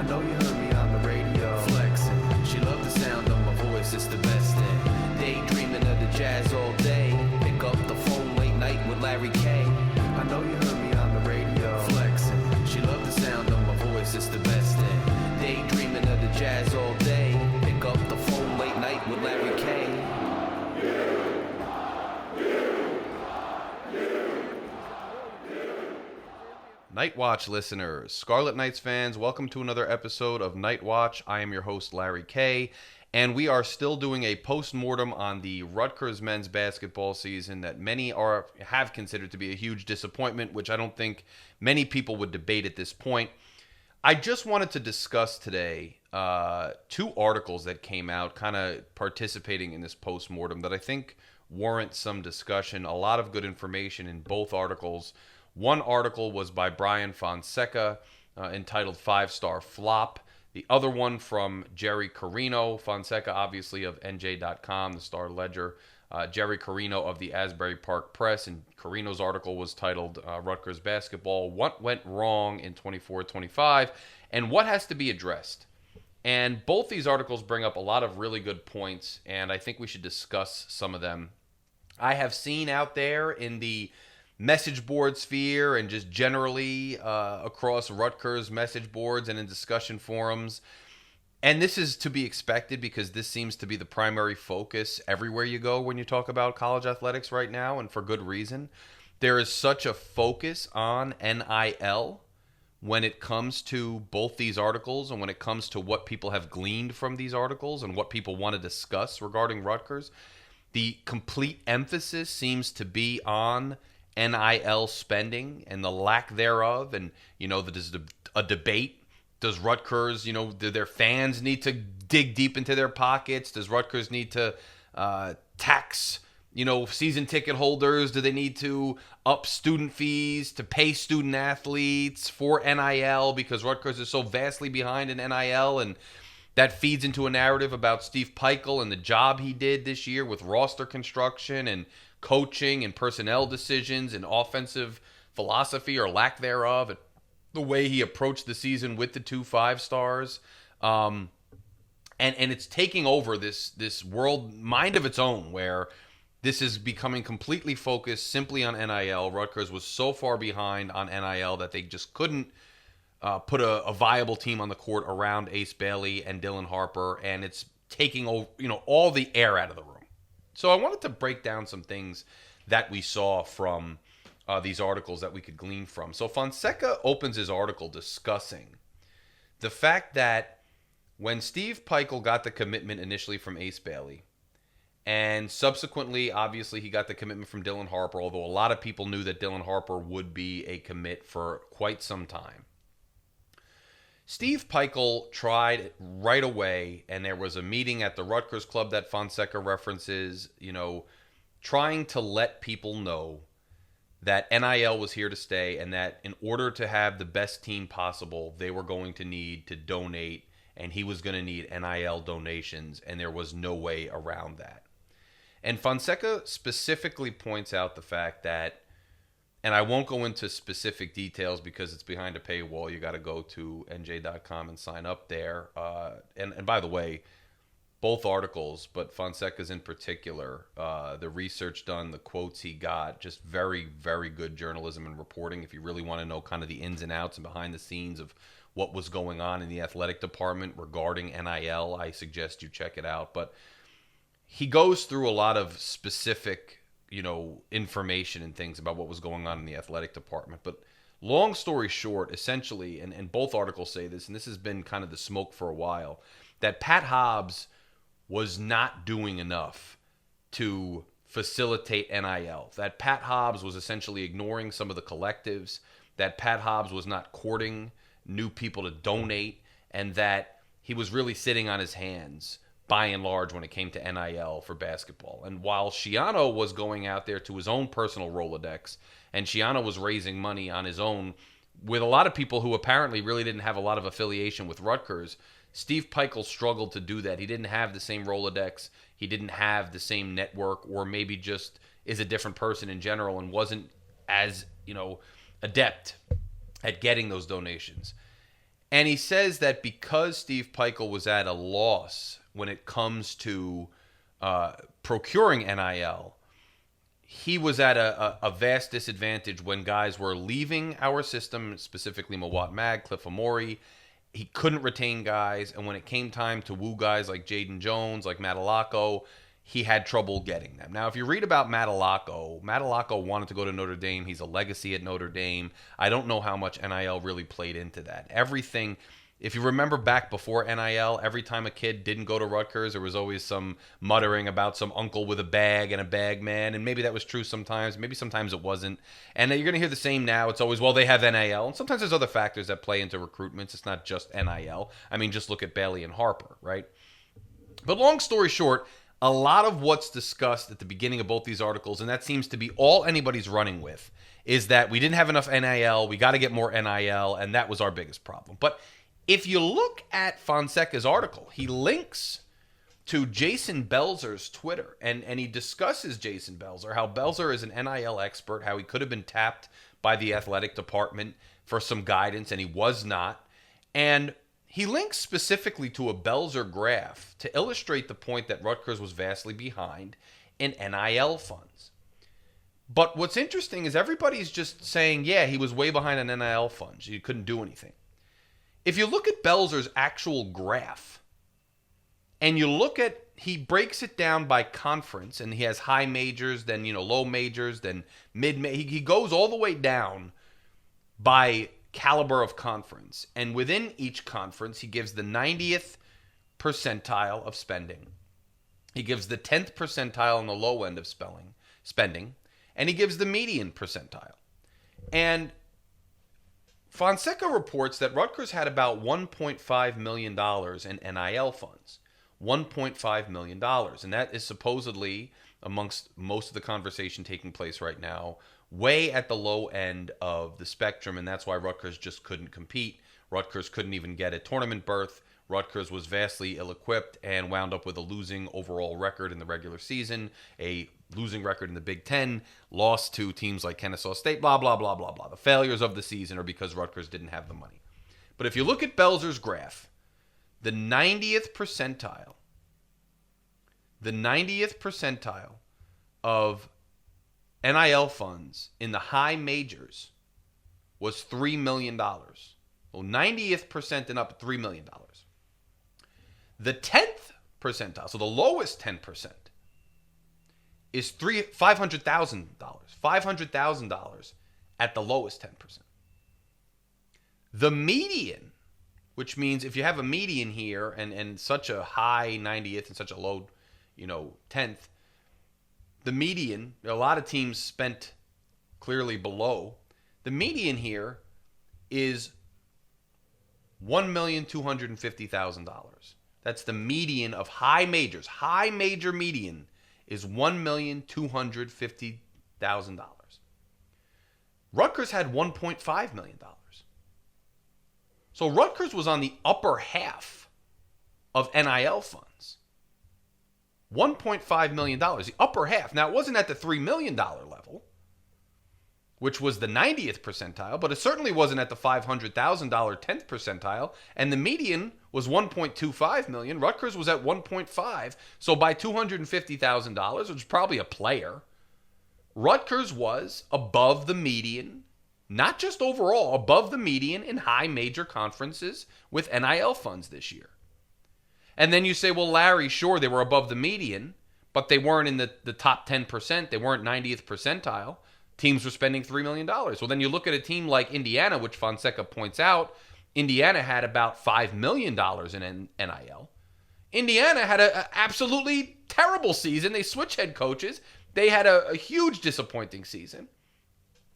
know you heard me on the radio. Flexing, she loved the sound of my voice, it's the best thing. Daydreaming of the jazz all day. Pick up the phone late night with Larry K. I know you heard me on the radio. Flexing, she loved the sound of my voice, it's the best thing. Daydreaming of the jazz all day. Pick up the phone late night with Larry K. Night Watch listeners, Scarlet Knights fans, welcome to another episode of Night Watch. I am your host, Larry K., and we are still doing a post-mortem on the Rutgers men's basketball season that many have considered to be a huge disappointment, which I don't think many people would debate at this point. I just wanted to discuss today two articles that came out kind of participating in this post-mortem that I think warrant some discussion. A lot of good information in both articles. One article was by Brian Fonseca entitled 5-Star Flop. The other one from Jerry Carino, Fonseca obviously of NJ.com, the Star Ledger, Jerry Carino of the Asbury Park Press, and Carino's article was titled Rutgers Basketball, What Went Wrong in 24-25 and What Has to Be Addressed. And both these articles bring up a lot of really good points, and I think we should discuss some of them. I have seen out there in the message board sphere and just generally across Rutgers message boards and in discussion forums. And this is to be expected because this seems to be the primary focus everywhere you go when you talk about college athletics right now, and for good reason. There is such a focus on NIL when it comes to both these articles and when it comes to what people have gleaned from these articles and what people want to discuss regarding Rutgers. The complete emphasis seems to be on NIL spending and the lack thereof, and there's a debate. Does Rutgers, do their fans need to dig deep into their pockets? Does Rutgers need to tax, season ticket holders? Do they need to up student fees to pay student athletes for NIL because Rutgers is so vastly behind in NIL, and that feeds into a narrative about Steve Peichel and the job he did this year with roster construction and coaching and personnel decisions and offensive philosophy or lack thereof, and the way he approached the season with the 2 5-stars. And it's taking over this world mind of its own where this is becoming completely focused simply on NIL. Rutgers was so far behind on NIL that they just couldn't put a viable team on the court around Ace Bailey and Dylan Harper, and it's taking over, all the air out of the room. So I wanted to break down some things that we saw from these articles that we could glean from. So Fonseca opens his article discussing the fact that when Steve Peichel got the commitment initially from Ace Bailey, and subsequently, obviously, he got the commitment from Dylan Harper, although a lot of people knew that Dylan Harper would be a commit for quite some time. Steve Peichel tried right away, and there was a meeting at the Rutgers Club that Fonseca references, trying to let people know that NIL was here to stay and that in order to have the best team possible, they were going to need to donate, and he was going to need NIL donations, and there was no way around that. And Fonseca specifically points out the fact that, and I won't go into specific details because it's behind a paywall. You got to go to NJ.com and sign up there. And by the way, both articles, but Fonseca's in particular, the research done, the quotes he got, just very, very good journalism and reporting. If you really want to know kind of the ins and outs and behind the scenes of what was going on in the athletic department regarding NIL, I suggest you check it out. But he goes through a lot of specific information and things about what was going on in the athletic department. But long story short, essentially, and both articles say this, and this has been kind of the smoke for a while, that Pat Hobbs was not doing enough to facilitate NIL. That Pat Hobbs was essentially ignoring some of the collectives, that Pat Hobbs was not courting new people to donate, and that he was really sitting on his hands by and large when it came to NIL for basketball. And while Schiano was going out there to his own personal Rolodex, and Schiano was raising money on his own with a lot of people who apparently really didn't have a lot of affiliation with Rutgers, Steve Peichel struggled to do that. He didn't have the same Rolodex. He didn't have the same network, or maybe just is a different person in general and wasn't as, adept at getting those donations. And he says that because Steve Peichel was at a loss when it comes to procuring NIL, he was at a vast disadvantage when guys were leaving our system, specifically Mawat Mag, Cliff Amori. He couldn't retain guys, and when it came time to woo guys like Jaden Jones, like Matalako, he had trouble getting them. Now, if you read about Matalako wanted to go to Notre Dame. He's a legacy at Notre Dame. I don't know how much NIL really played into that. Everything, if you remember back before NIL, every time a kid didn't go to Rutgers, there was always some muttering about some uncle with a bag and a bag man, and maybe that was true sometimes. Maybe sometimes it wasn't. And you're going to hear the same now. It's always, well, they have NIL. And sometimes there's other factors that play into recruitments. It's not just NIL. I mean, just look at Bailey and Harper, right? But long story short, a lot of what's discussed at the beginning of both these articles, and that seems to be all anybody's running with, is that we didn't have enough NIL, we got to get more NIL, and that was our biggest problem. But if you look at Fonseca's article, he links to Jason Belzer's Twitter, and he discusses Jason Belzer, how Belzer is an NIL expert, how he could have been tapped by the athletic department for some guidance, and he was not. And he links specifically to a Belzer graph to illustrate the point that Rutgers was vastly behind in NIL funds. But what's interesting is everybody's just saying, yeah, he was way behind on NIL funds. He couldn't do anything. If you look at Belzer's actual graph, and you look at, he breaks it down by conference, and he has high majors, then, low majors, then mid, he goes all the way down by caliber of conference, and within each conference he gives the 90th percentile of spending, he gives the 10th percentile on the low end of spending, and he gives the median percentile. And Fonseca reports that Rutgers had about $1.5 million in NIL funds. $1.5 million, and that is supposedly, amongst most of the conversation taking place right now, way at the low end of the spectrum, and that's why Rutgers just couldn't compete. Rutgers couldn't even get a tournament berth. Rutgers was vastly ill-equipped and wound up with a losing overall record in the regular season, a losing record in the Big Ten, lost to teams like Kennesaw State, blah, blah, blah, blah, blah. The failures of the season are because Rutgers didn't have the money. But if you look at Belzer's graph, the 90th percentile of NIL funds in the high majors was $3 million. Well, 90th percent and up, $3 million. The 10th percentile, so the lowest 10%, is $500,000. $500,000 at the lowest 10%. The median, which means if you have a median here and such a high 90th and such a low, 10th, the median, a lot of teams spent clearly below. The median here is $1,250,000. That's the median of high majors. High major median is $1,250,000. Rutgers had $1.5 million. So Rutgers was on the upper half of NIL funds. $1.5 million, the upper half. Now, it wasn't at the $3 million level, which was the 90th percentile, but it certainly wasn't at the $500,000 10th percentile, and the median was $1.25 million. Rutgers was at $1.5, so by $250,000, which is probably a player, Rutgers was above the median, not just overall, above the median in high major conferences with NIL funds this year. And then you say, well, Larry, sure, they were above the median, but they weren't in the top 10%. They weren't 90th percentile. Teams were spending $3 million. Well, then you look at a team like Indiana, which Fonseca points out, Indiana had about $5 million in NIL. Indiana had an absolutely terrible season. They switched head coaches. They had a huge disappointing season.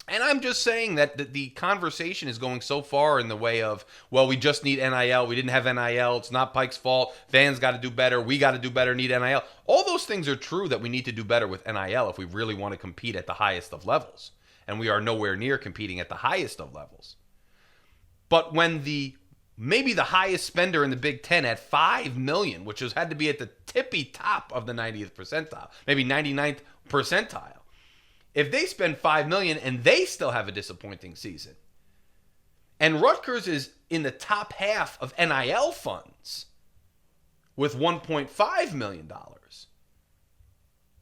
And I'm just saying that the conversation is going so far in the way of, well, we just need NIL. We didn't have NIL. It's not Pike's fault. Fans got to do better. We got to do better, need NIL. All those things are true that we need to do better with NIL if we really want to compete at the highest of levels. And we are nowhere near competing at the highest of levels. But when maybe the highest spender in the Big Ten at $5 million, which had to be at the tippy top of the 90th percentile, maybe 99th percentile, if they spend $5 million and they still have a disappointing season, And Rutgers is in the top half of NIL funds with $1.5 million.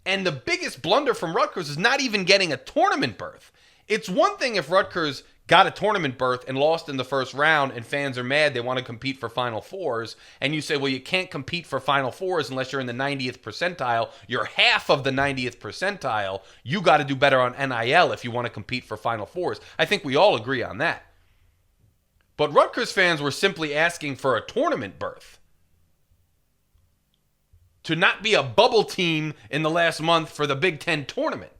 And the biggest blunder from Rutgers is not even getting a tournament berth. It's one thing if Rutgers got a tournament berth and lost in the first round and fans are mad, they want to compete for Final Fours, and you say, well, you can't compete for Final Fours unless you're in the 90th percentile. You're half of the 90th percentile. You got to do better on NIL if you want to compete for Final Fours. I think we all agree on that. But Rutgers fans were simply asking for a tournament berth. To not be a bubble team in the last month for the Big Ten tournament.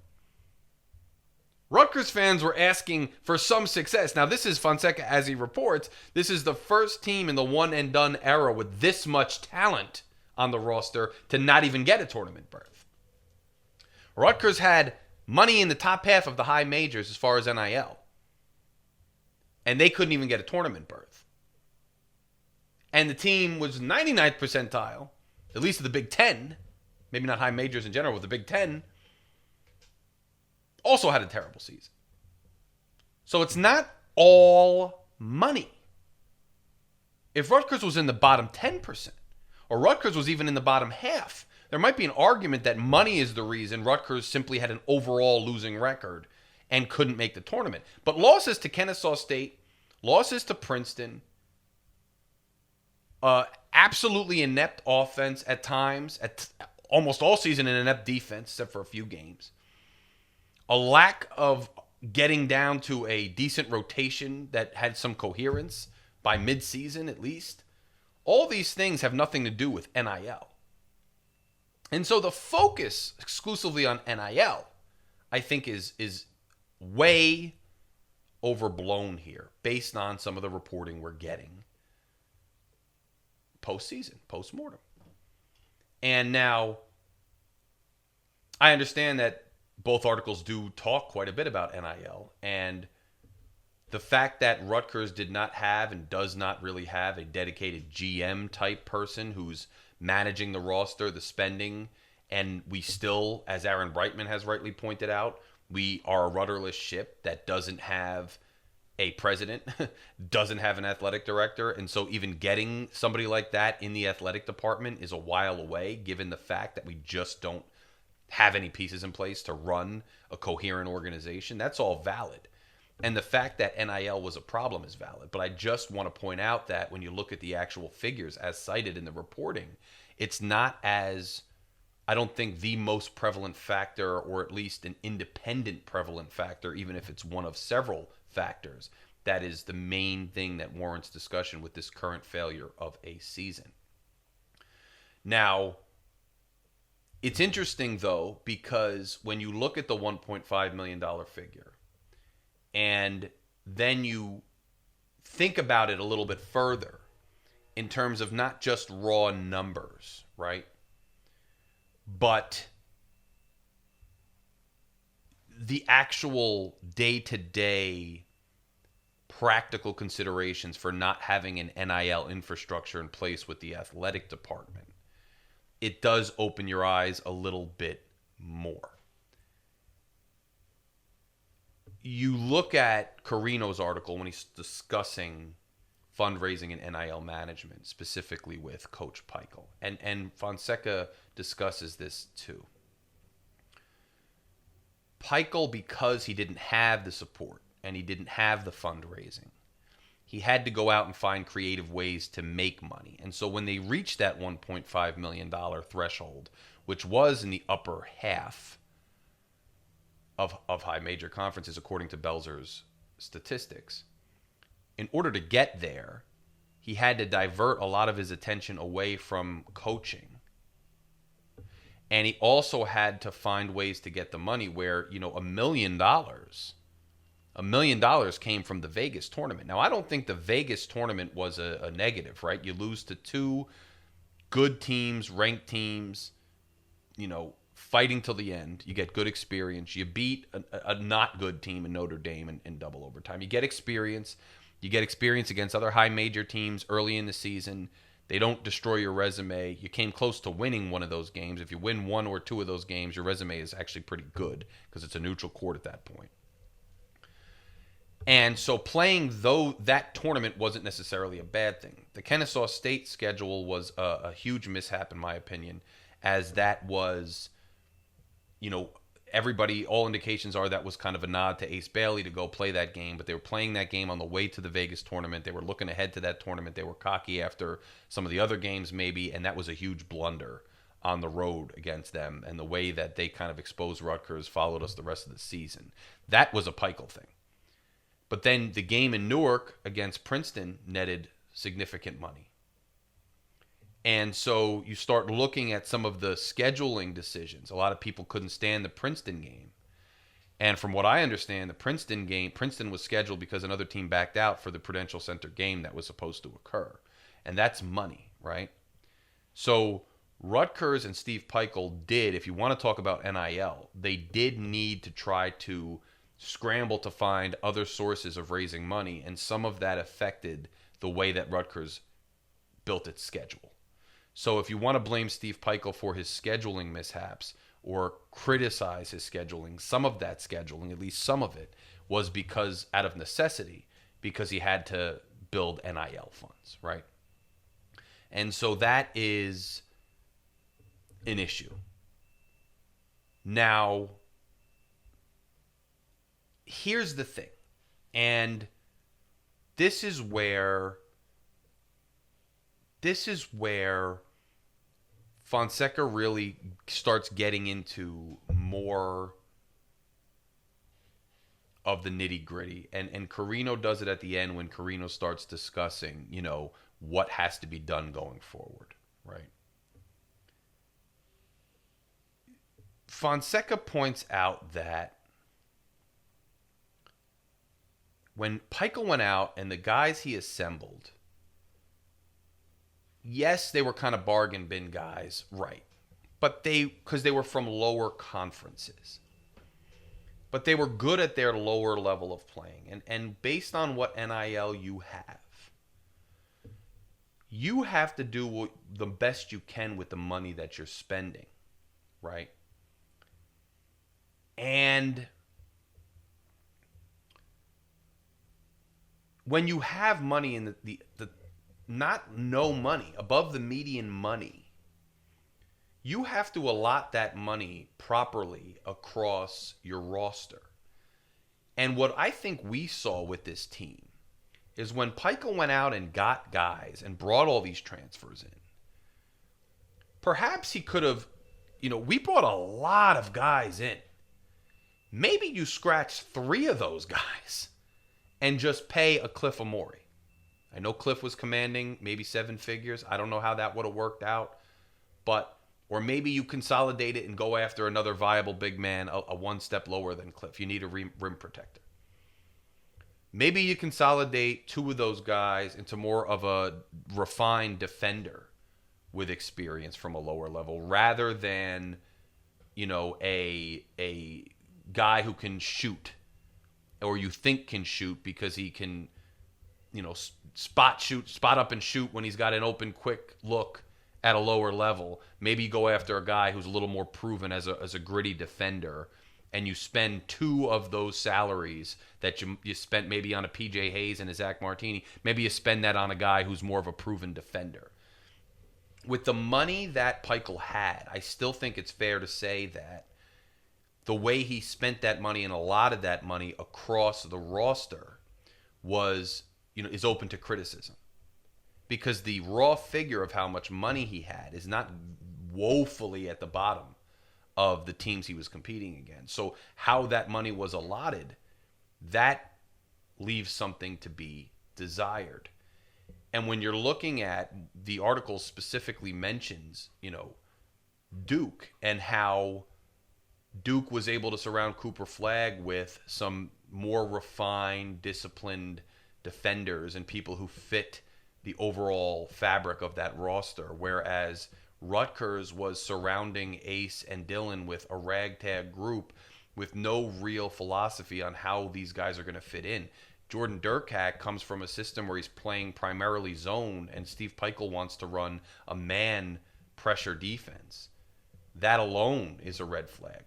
Rutgers fans were asking for some success. Now, this is Fonseca, as he reports, this is the first team in the one-and-done era with this much talent on the roster to not even get a tournament berth. Rutgers had money in the top half of the high majors as far as NIL. And they couldn't even get a tournament berth. And the team was 99th percentile, at least of the Big Ten, maybe not high majors in general, with the Big Ten, also had a terrible season. So it's not all money. If Rutgers was in the bottom 10%, or Rutgers was even in the bottom half, there might be an argument that money is the reason Rutgers simply had an overall losing record and couldn't make the tournament. But losses to Kennesaw State, losses to Princeton, absolutely inept offense at times, almost all season an inept defense, except for a few games. A lack of getting down to a decent rotation that had some coherence by midseason at least. All these things have nothing to do with NIL. And so the focus exclusively on NIL, I think, is way overblown here based on some of the reporting we're getting postseason, post-mortem. And now, I understand that both articles do talk quite a bit about NIL, and the fact that Rutgers did not have and does not really have a dedicated GM type person who's managing the roster, the spending, and we still, as Aaron Brightman has rightly pointed out, we are a rudderless ship that doesn't have a president, doesn't have an athletic director, and so even getting somebody like that in the athletic department is a while away, given the fact that we just don't have any pieces in place to run a coherent organization. That's all valid. And the fact that NIL was a problem is valid. But I just want to point out that when you look at the actual figures as cited in the reporting, it's not as, I don't think, the most prevalent factor, or at least an independent prevalent factor, even if it's one of several factors, that is the main thing that warrants discussion with this current failure of a season. Now, it's interesting, though, because when you look at the $1.5 million figure and then you think about it a little bit further in terms of not just raw numbers, right? But the actual day-to-day practical considerations for not having an NIL infrastructure in place with the athletic department, it does open your eyes a little bit more. You look at Carino's article when he's discussing fundraising and NIL management, specifically with Coach Peichel. And Fonseca discusses this too. Peichel, because he didn't have the support and he didn't have the fundraising, he had to go out and find creative ways to make money. And so when they reached that $1.5 million threshold, which was in the upper half of high major conferences, according to Belzer's statistics, in order to get there, he had to divert a lot of his attention away from coaching. And he also had to find ways to get the money where, $1 million came from the Vegas tournament. Now, I don't think the Vegas tournament was a negative, right? You lose to two good teams, ranked teams, fighting till the end. You get good experience. You beat a not good team in Notre Dame in double overtime. You get experience. You get experience against other high major teams early in the season. They don't destroy your resume. You came close to winning one of those games. If you win one or two of those games, your resume is actually pretty good because it's a neutral court at that point. And so playing that tournament wasn't necessarily a bad thing. The Kennesaw State schedule was a huge mishap in my opinion, as that was, you know, everybody, all indications are that was kind of a nod to Ace Bailey to go play that game, but they were playing that game on the way to the Vegas tournament. They were looking ahead to that tournament. They were cocky after some of the other games maybe, and that was a huge blunder on the road against them, and the way that they kind of exposed Rutgers followed us the rest of the season. That was a Pikel thing. But then the game in Newark against Princeton netted significant money. And so you start looking at some of the scheduling decisions. A lot of people couldn't stand the Princeton game. And from what I understand, the Princeton game, Princeton was scheduled because another team backed out for the Prudential Center game that was supposed to occur. And that's money, right? So Rutgers and Steve Pikel did, if you want to talk about NIL, they did need to try to scramble to find other sources of raising money. And some of that affected the way that Rutgers built its schedule. So if you want to blame Steve Pikel for his scheduling mishaps or criticize his scheduling, some of that scheduling, at least some of it, was because out of necessity, because he had to build NIL funds, right? And so that is an issue. Now, here's the thing, and this is where Fonseca really starts getting into more of the nitty-gritty. And Carino does it at the end when Carino starts discussing, you know, what has to be done going forward, right? Fonseca points out that when Pikel went out and the guys he assembled, yes, they were kind of bargain bin guys, right? But because they were from lower conferences. But they were good at their lower level of playing. And based on what NIL you have to do the best you can with the money that you're spending, right? And when you have money in the not no money, above the median money, you have to allot that money properly across your roster. And what I think we saw with this team is when Pikel went out and got guys and brought all these transfers in, perhaps he could have, we brought a lot of guys in. Maybe you scratch 3 of those guys and just pay a Cliff Amore. I know Cliff was commanding maybe 7 figures. I don't know how that would have worked out. Or maybe you consolidate it and go after another viable big man, a 1 step lower than Cliff. You need a rim protector. Maybe you consolidate 2 of those guys into more of a refined defender with experience from a lower level, rather than, a guy who can shoot, or you think can shoot because he can, spot up and shoot when he's got an open, quick look at a lower level. Maybe you go after a guy who's a little more proven as a gritty defender, and you spend 2 of those salaries that you spent maybe on a PJ Hayes and a Zach Martini. Maybe you spend that on a guy who's more of a proven defender. With the money that Pikel had, I still think it's fair to say that the way he spent that money and a lot of that money across the roster was, is open to criticism. Because the raw figure of how much money he had is not woefully at the bottom of the teams he was competing against. So how that money was allotted, that leaves something to be desired. And when you're looking at the article specifically mentions, Duke, and how Duke was able to surround Cooper Flagg with some more refined, disciplined defenders and people who fit the overall fabric of that roster, whereas Rutgers was surrounding Ace and Dylan with a ragtag group with no real philosophy on how these guys are going to fit in. Jordan Durkak comes from a system where he's playing primarily zone, and Steve Pikel wants to run a man pressure defense. That alone is a red flag.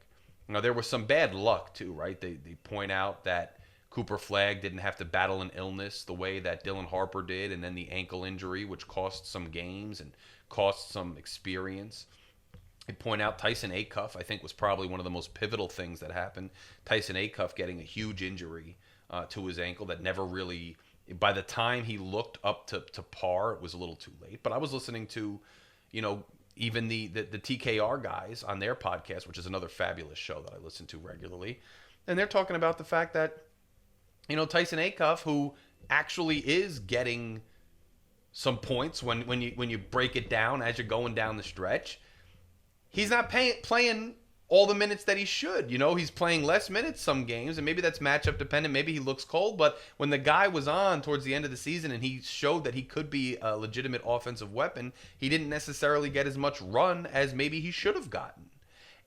Now, there was some bad luck, too, right? They point out that Cooper Flagg didn't have to battle an illness the way that Dylan Harper did, and then the ankle injury, which cost some games and cost some experience. I'd point out Tyson Acuff, I think, was probably one of the most pivotal things that happened. Tyson Acuff getting a huge injury to his ankle that never really, by the time he looked up to par, it was a little too late. But I was listening to, even the TKR guys on their podcast, which is another fabulous show that I listen to regularly. And they're talking about the fact that, Tyson Acuff, who actually is getting some points when you break it down as you're going down the stretch, he's not playing all the minutes that he should. He's playing less minutes some games, and maybe that's matchup dependent. Maybe he looks cold, but when the guy was on towards the end of the season and he showed that he could be a legitimate offensive weapon, he didn't necessarily get as much run as maybe he should have gotten.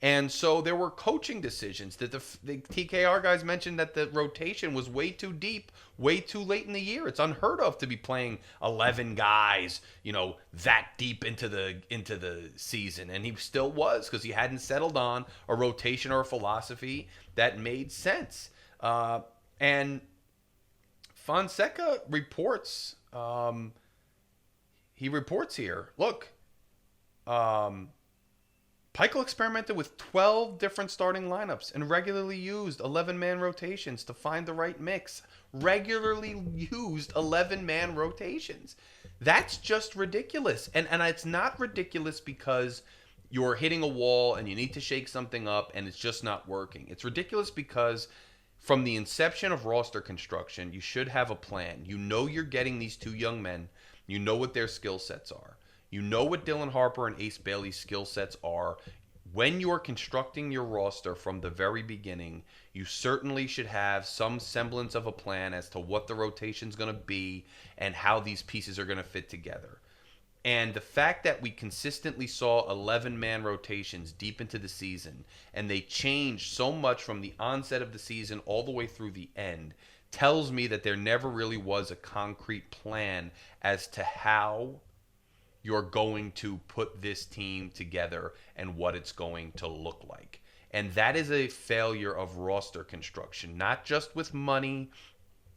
And so there were coaching decisions that the TKR guys mentioned that the rotation was way too deep, way too late in the year. It's unheard of to be playing 11 guys, that deep into the season. And he still was, because he hadn't settled on a rotation or a philosophy that made sense. And Fonseca reports, he reports here, look, Peichel experimented with 12 different starting lineups and regularly used 11-man rotations to find the right mix. Regularly used 11-man rotations. That's just ridiculous. And it's not ridiculous because you're hitting a wall and you need to shake something up and it's just not working. It's ridiculous because from the inception of roster construction, you should have a plan. You're getting these two young men. You know what their skill sets are. You know what Dylan Harper and Ace Bailey's skill sets are. When you're constructing your roster from the very beginning, you certainly should have some semblance of a plan as to what the rotation's going to be and how these pieces are going to fit together. And the fact that we consistently saw 11-man rotations deep into the season, and they changed so much from the onset of the season all the way through the end, tells me that there never really was a concrete plan as to how you're going to put this team together and what it's going to look like. And that is a failure of roster construction, not just with money,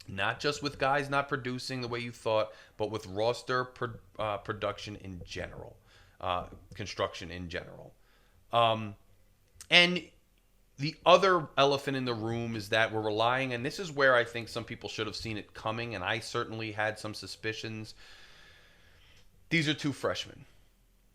not just with guys not producing the way you thought, but with roster production in general, construction in general. And the other elephant in the room is that we're relying, and this is where I think some people should have seen it coming, and I certainly had some suspicions. These are two freshmen,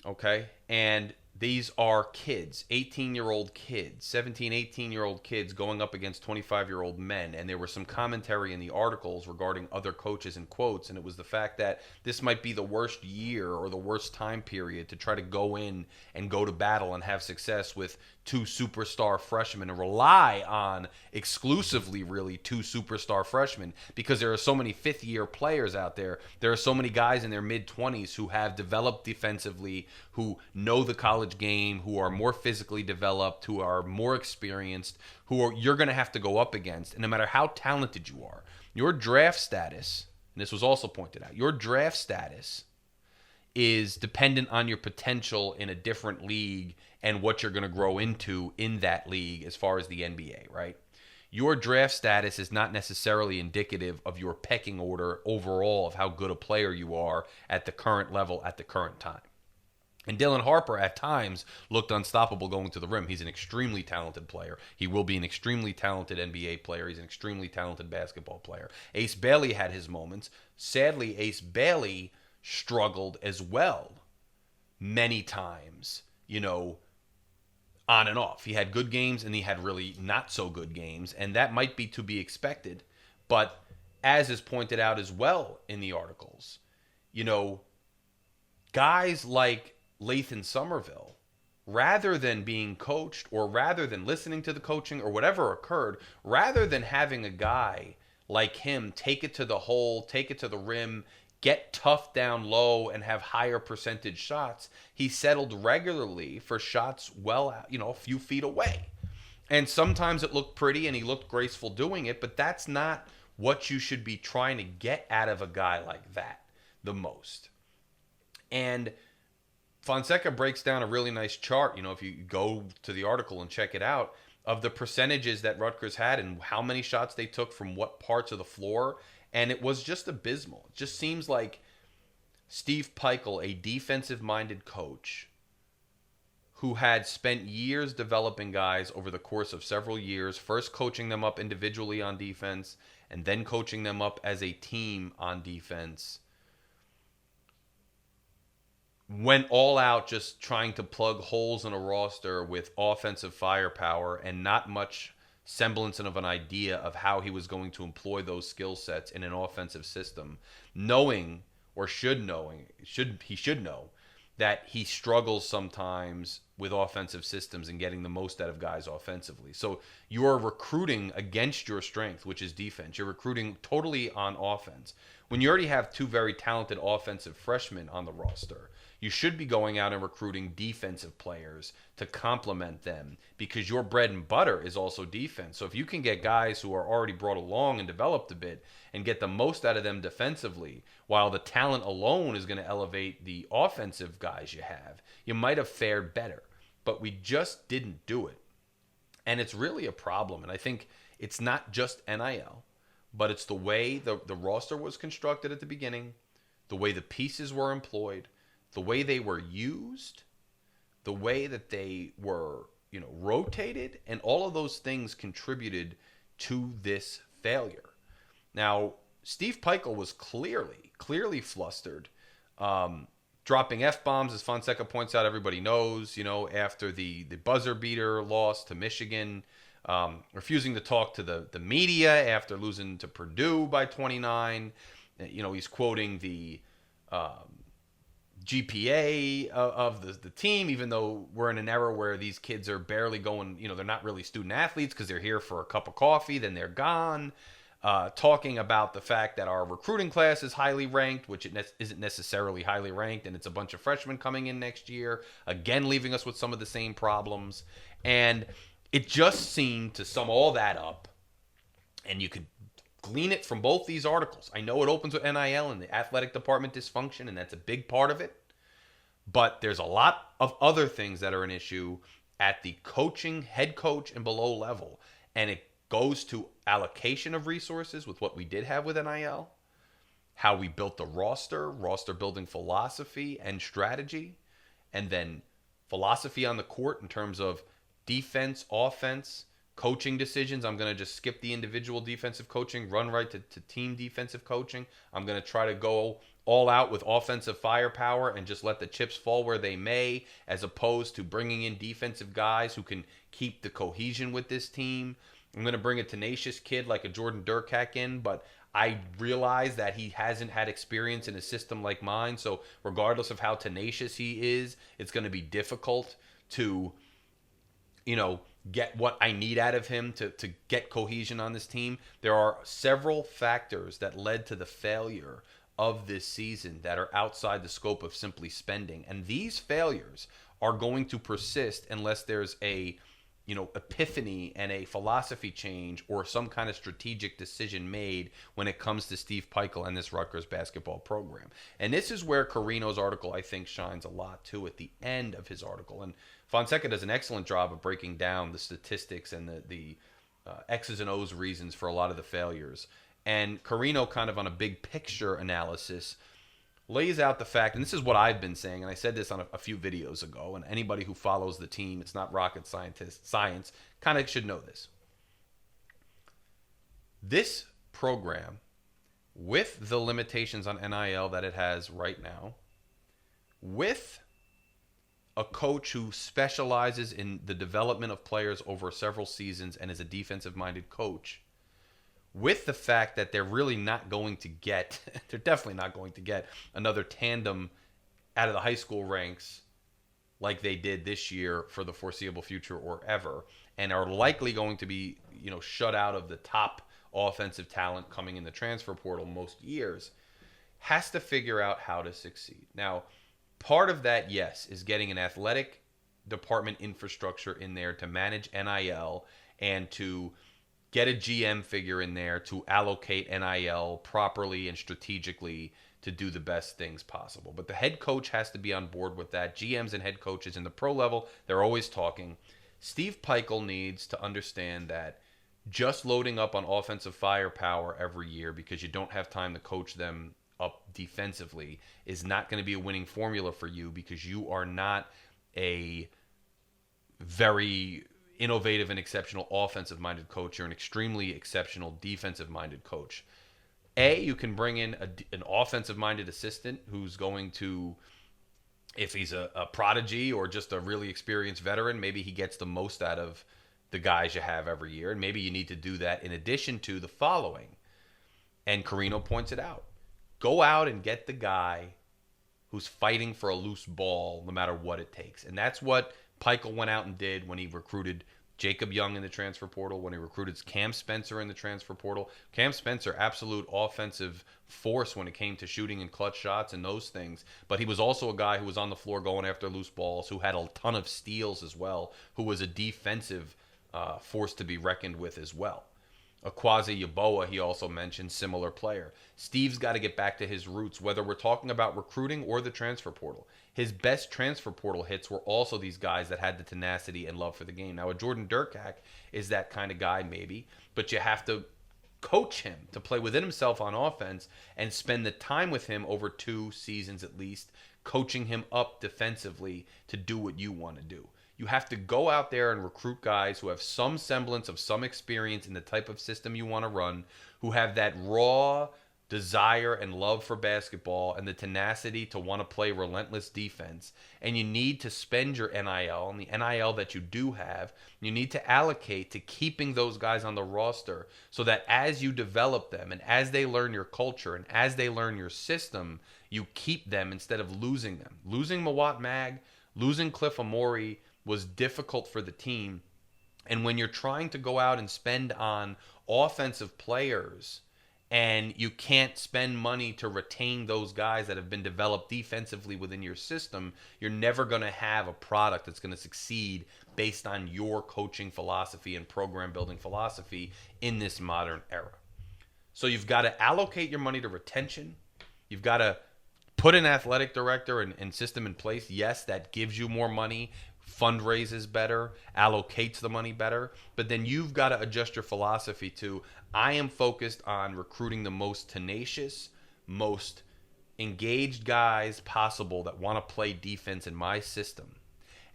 okay? And these are kids, 18-year-old kids, 17, 18-year-old kids going up against 25-year-old men. And there were some commentary in the articles regarding other coaches and quotes, and it was the fact that this might be the worst year or the worst time period to try to go in and go to battle and have success with two superstar freshmen and rely on exclusively really two superstar freshmen, because there are so many fifth-year players out there. There are so many guys in their mid-20s who have developed defensively, who know the college game, who are more physically developed, who are more experienced, you're going to have to go up against. And no matter how talented you are, your draft status, and this was also pointed out, your draft status is dependent on your potential in a different league and what you're going to grow into in that league as far as the NBA, right? Your draft status is not necessarily indicative of your pecking order overall of how good a player you are at the current level at the current time. And Dylan Harper at times looked unstoppable going to the rim. He's an extremely talented player. He will be an extremely talented NBA player. He's an extremely talented basketball player. Ace Bailey had his moments. Sadly, Ace Bailey struggled as well many times, on and off. He had good games and he had really not so good games, and that might be to be expected. But as is pointed out as well in the articles, guys like Lathan Somerville, rather than being coached or rather than listening to the coaching or whatever occurred, rather than having a guy like him take it to the hole, take it to the rim, get tough down low and have higher percentage shots, he settled regularly for shots well out, a few feet away. And sometimes it looked pretty and he looked graceful doing it, but that's not what you should be trying to get out of a guy like that the most. And Fonseca breaks down a really nice chart. If you go to the article and check it out, of the percentages that Rutgers had and how many shots they took from what parts of the floor, and it was just abysmal. It just seems like Steve Peichel, a defensive-minded coach who had spent years developing guys over the course of several years, first coaching them up individually on defense and then coaching them up as a team on defense, went all out just trying to plug holes in a roster with offensive firepower and not much semblance of an idea of how he was going to employ those skill sets in an offensive system, knowing or should know that he struggles sometimes with offensive systems and getting the most out of guys offensively. So you are recruiting against your strength, which is defense. You're recruiting totally on offense. When you already have two very talented offensive freshmen on the roster, you should be going out and recruiting defensive players to complement them, because your bread and butter is also defense. So if you can get guys who are already brought along and developed a bit and get the most out of them defensively, while the talent alone is going to elevate the offensive guys you have, you might have fared better. But we just didn't do it. And it's really a problem. And I think it's not just NIL, but it's the way the roster was constructed at the beginning, the way the pieces were employed, the way they were used, the way that they were, rotated, and all of those things contributed to this failure. Now, Steve Peichel was clearly flustered, dropping F-bombs, as Fonseca points out, everybody knows, after the buzzer beater loss to Michigan, refusing to talk to the media after losing to Purdue by 29. He's quoting the GPA of the team, even though we're in an era where these kids are barely going, they're not really student athletes because they're here for a cup of coffee, then they're gone. Talking about the fact that our recruiting class is highly ranked, which it isn't necessarily highly ranked, and it's a bunch of freshmen coming in next year, again leaving us with some of the same problems. And it just seemed to sum all that up, and you could glean it from both these articles. I know it opens with NIL and the athletic department dysfunction, and that's a big part of it. But there's a lot of other things that are an issue at the coaching, head coach, and below level. And it goes to allocation of resources with what we did have with NIL, how we built the roster building philosophy and strategy, and then philosophy on the court in terms of defense, offense, coaching decisions. I'm going to just skip the individual defensive coaching, run right to team defensive coaching. I'm going to try to go all out with offensive firepower and just let the chips fall where they may, as opposed to bringing in defensive guys who can keep the cohesion with this team. I'm going to bring a tenacious kid like a Jordan Durkak in, but I realize that he hasn't had experience in a system like mine. So regardless of how tenacious he is, it's going to be difficult to, get what I need out of him to get cohesion on this team. There are several factors that led to the failure of this season that are outside the scope of simply spending. And these failures are going to persist unless there's a epiphany and a philosophy change or some kind of strategic decision made when it comes to Steve Peichel and this Rutgers basketball program. And this is where Carino's article, I think, shines a lot too at the end of his article. And Fonseca does an excellent job of breaking down the statistics and the X's and O's reasons for a lot of the failures. And Carino, kind of on a big picture analysis, lays out the fact, and this is what I've been saying, and I said this on a few videos ago, and anybody who follows the team, it's not rocket science, kind of should know this. This program, with the limitations on NIL that it has right now, with a coach who specializes in the development of players over several seasons and is a defensive-minded coach, with the fact that they're really not going to get, they're definitely not going to get another tandem out of the high school ranks like they did this year for the foreseeable future or ever, and are likely going to be, shut out of the top offensive talent coming in the transfer portal most years, has to figure out how to succeed. Now, part of that, yes, is getting an athletic department infrastructure in there to manage NIL and to get a GM figure in there to allocate NIL properly and strategically to do the best things possible. But the head coach has to be on board with that. GMs and head coaches in the pro level, they're always talking. Steve Peichel needs to understand that just loading up on offensive firepower every year because you don't have time to coach them up defensively is not going to be a winning formula for you, because you are not a very innovative and exceptional offensive-minded coach. You're an extremely exceptional defensive-minded coach. You can bring in an offensive-minded assistant who's going to, if he's a prodigy or just a really experienced veteran, maybe he gets the most out of the guys you have every year. And maybe you need to do that in addition to the following. And Carino points it out. Go out and get the guy who's fighting for a loose ball no matter what it takes. And that's what Peichel went out and did when he recruited Jacob Young in the transfer portal, when he recruited Cam Spencer in the transfer portal. Cam Spencer, absolute offensive force when it came to shooting and clutch shots and those things. But he was also a guy who was on the floor going after loose balls, who had a ton of steals as well, who was a defensive force to be reckoned with as well. Akwazi Yeboah, he also mentioned, similar player. Steve's got to get back to his roots, whether we're talking about recruiting or the transfer portal. His best transfer portal hits were also these guys that had the tenacity and love for the game. Now, a Jordan Durkak is that kind of guy, maybe, but you have to coach him to play within himself on offense and spend the time with him over 2 seasons at least, coaching him up defensively to do what you want to do. You have to go out there and recruit guys who have some semblance of some experience in the type of system you want to run, who have that raw desire and love for basketball and the tenacity to want to play relentless defense. And you need to spend your NIL, and the NIL that you do have, you need to allocate to keeping those guys on the roster so that as you develop them and as they learn your culture and as they learn your system, you keep them instead of losing them. Losing Mawot Mag, losing Cliff Amori was difficult for the team. And when you're trying to go out and spend on offensive players and you can't spend money to retain those guys that have been developed defensively within your system, you're never going to have a product that's going to succeed based on your coaching philosophy and program building philosophy in this modern era. So you've got to allocate your money to retention. You've got to put an athletic director and system in place. Yes, that gives you more money, fundraises better, allocates the money better, but then you've got to adjust your philosophy to, I am focused on recruiting the most tenacious, most engaged guys possible that want to play defense in my system.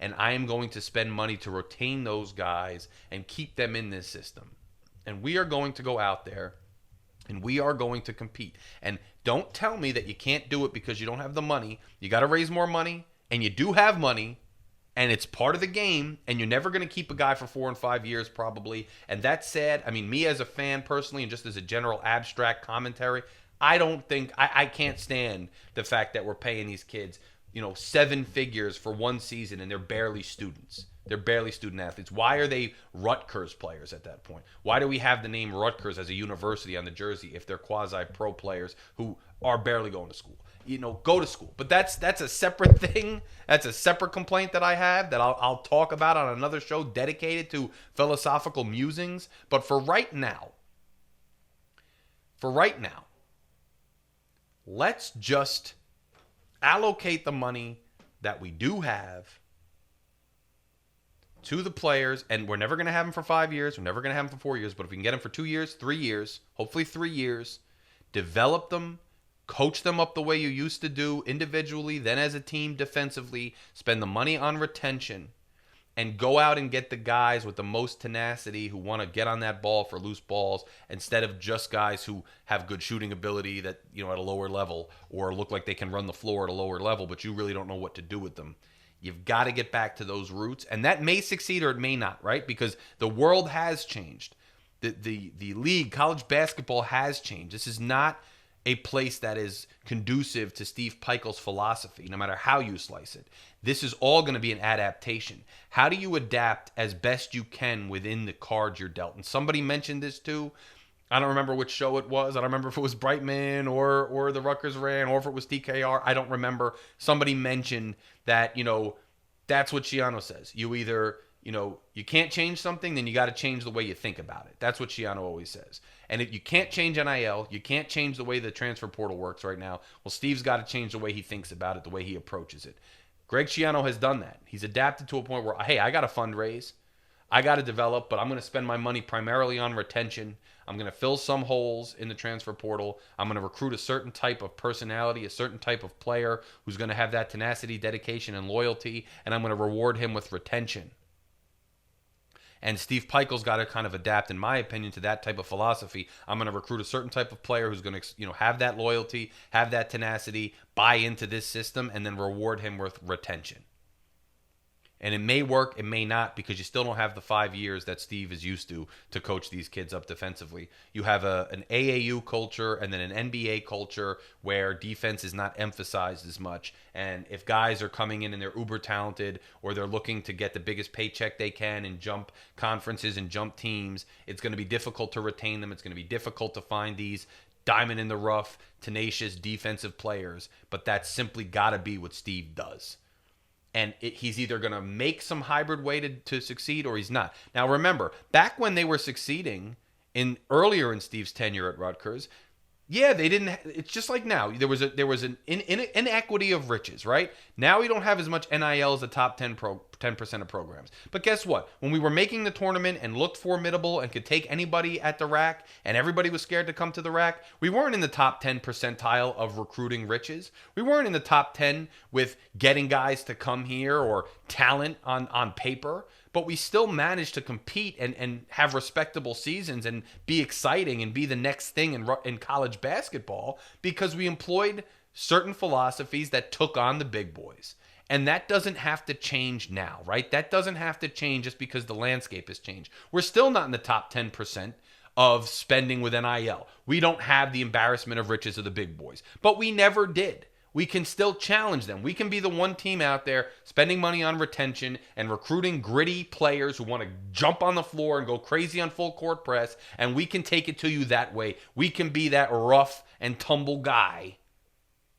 And I am going to spend money to retain those guys and keep them in this system. And we are going to go out there and we are going to compete. And don't tell me that you can't do it because you don't have the money. You got to raise more money, and you do have money. And it's part of the game, and you're never going to keep a guy for 4 and 5 years probably. And that's sad. I mean, me as a fan personally, and just as a general abstract commentary, I can't stand the fact that we're paying these kids, 7 figures for 1 season, and they're barely students. They're barely student athletes. Why are they Rutgers players at that point? Why do we have the name Rutgers as a university on the jersey if they're quasi-pro players who are barely going to school? Go to school. But that's a separate thing. That's a separate complaint that I have that I'll talk about on another show dedicated to philosophical musings. But for right now, let's just allocate the money that we do have to the players. And we're never going to have them for 5 years. We're never going to have them for 4 years. But if we can get them for 2 years, 3 years, hopefully 3 years, develop them, coach them up the way you used to do individually, then as a team defensively, spend the money on retention, and go out and get the guys with the most tenacity who want to get on that ball for loose balls instead of just guys who have good shooting ability that, at a lower level, or look like they can run the floor at a lower level, but you really don't know what to do with them. You've got to get back to those roots, and that may succeed or it may not, right? Because the world has changed. The league, college basketball has changed. This is not a place that is conducive to Steve Peichel's philosophy, no matter how you slice it. This is all going to be an adaptation. How do you adapt as best you can within the cards you're dealt? And somebody mentioned this too. I don't remember which show it was. I don't remember if it was Brightman or the Rutgers ran, or if it was DKR. I don't remember. Somebody mentioned that, that's what Schiano says. You either, you can't change something, then you got to change the way you think about it. That's what Schiano always says. And if you can't change NIL, you can't change the way the transfer portal works right now, well, Steve's got to change the way he thinks about it, the way he approaches it. Greg Schiano has done that. He's adapted to a point where, hey, I got to fundraise. I got to develop, but I'm going to spend my money primarily on retention. I'm going to fill some holes in the transfer portal. I'm going to recruit a certain type of personality, a certain type of player who's going to have that tenacity, dedication, and loyalty, and I'm going to reward him with retention. And Steve Peichel's got to kind of adapt, in my opinion, to that type of philosophy. I'm going to recruit a certain type of player who's going to, have that loyalty, have that tenacity, buy into this system, and then reward him with retention. And it may work, it may not, because you still don't have the 5 years that Steve is used to coach these kids up defensively. You have an AAU culture and then an NBA culture where defense is not emphasized as much. And if guys are coming in and they're uber talented, or they're looking to get the biggest paycheck they can and jump conferences and jump teams, it's going to be difficult to retain them. It's going to be difficult to find these diamond in the rough, tenacious defensive players. But that's simply got to be what Steve does. And he's either going to make some hybrid way to succeed, or he's not. Now, remember, back when they were succeeding earlier in Steve's tenure at Rutgers, yeah, they didn't. It's just like now. There was an inequity of riches, right? Now we don't have as much NIL as the top 10% of programs. But guess what? When we were making the tournament and looked formidable and could take anybody at the rack, and everybody was scared to come to the rack, we weren't in the top 10 percentile of recruiting riches. We weren't in the top 10 with getting guys to come here or talent on paper. But we still managed to compete and have respectable seasons and be exciting and be the next thing in college basketball, because we employed certain philosophies that took on the big boys. And that doesn't have to change now, right? That doesn't have to change just because the landscape has changed. We're still not in the top 10% of spending with NIL. We don't have the embarrassment of riches of the big boys, but we never did. We can still challenge them. We can be the one team out there spending money on retention and recruiting gritty players who want to jump on the floor and go crazy on full court press, and we can take it to you that way. We can be that rough and tumble guy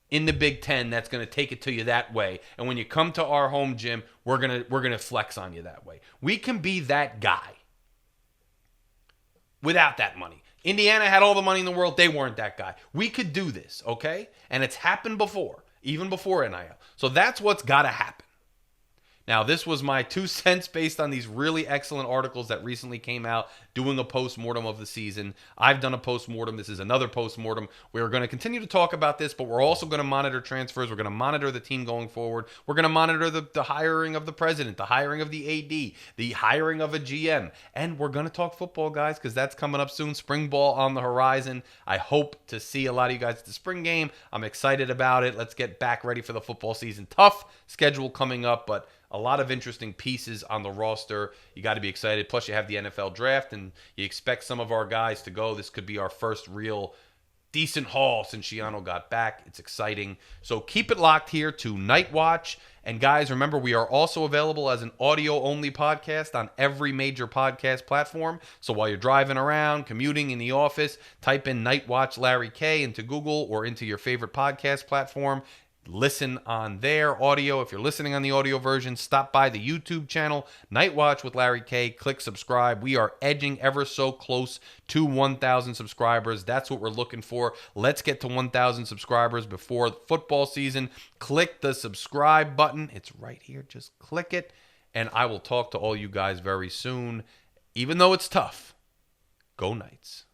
in the Big Ten that's going to take it to you that way. And when you come to our home gym, we're gonna flex on you that way. We can be that guy without that money. Indiana had all the money in the world. They weren't that guy. We could do this, okay? And it's happened before, even before NIL. So that's what's got to happen. Now, this was my 2 cents based on these really excellent articles that recently came out doing a post-mortem of the season. I've done a post-mortem. This is another post-mortem. We're going to continue to talk about this, but we're also going to monitor transfers. We're going to monitor the team going forward. We're going to monitor the hiring of the president, the hiring of the AD, the hiring of a GM. And we're going to talk football, guys, because that's coming up soon. Spring ball on the horizon. I hope to see a lot of you guys at the spring game. I'm excited about it. Let's get back ready for the football season. Tough schedule coming up, but a lot of interesting pieces on the roster. You got to be excited. Plus, you have the NFL draft, and you expect some of our guys to go. This could be our first real decent haul since Shiano got back. It's exciting. So keep it locked here to Night Watch. And guys, remember, we are also available as an audio-only podcast on every major podcast platform. So while you're driving around, commuting in the office, type in Night Watch Larry K into Google or into your favorite podcast platform. Listen on their audio. If you're listening on the audio version, stop by the YouTube channel, Night Watch with Larry K. Click subscribe. We are edging ever so close to 1,000 subscribers. That's what we're looking for. Let's get to 1,000 subscribers before football season. Click the subscribe button. It's right here. Just click it. And I will talk to all you guys very soon. Even though it's tough, go Knights.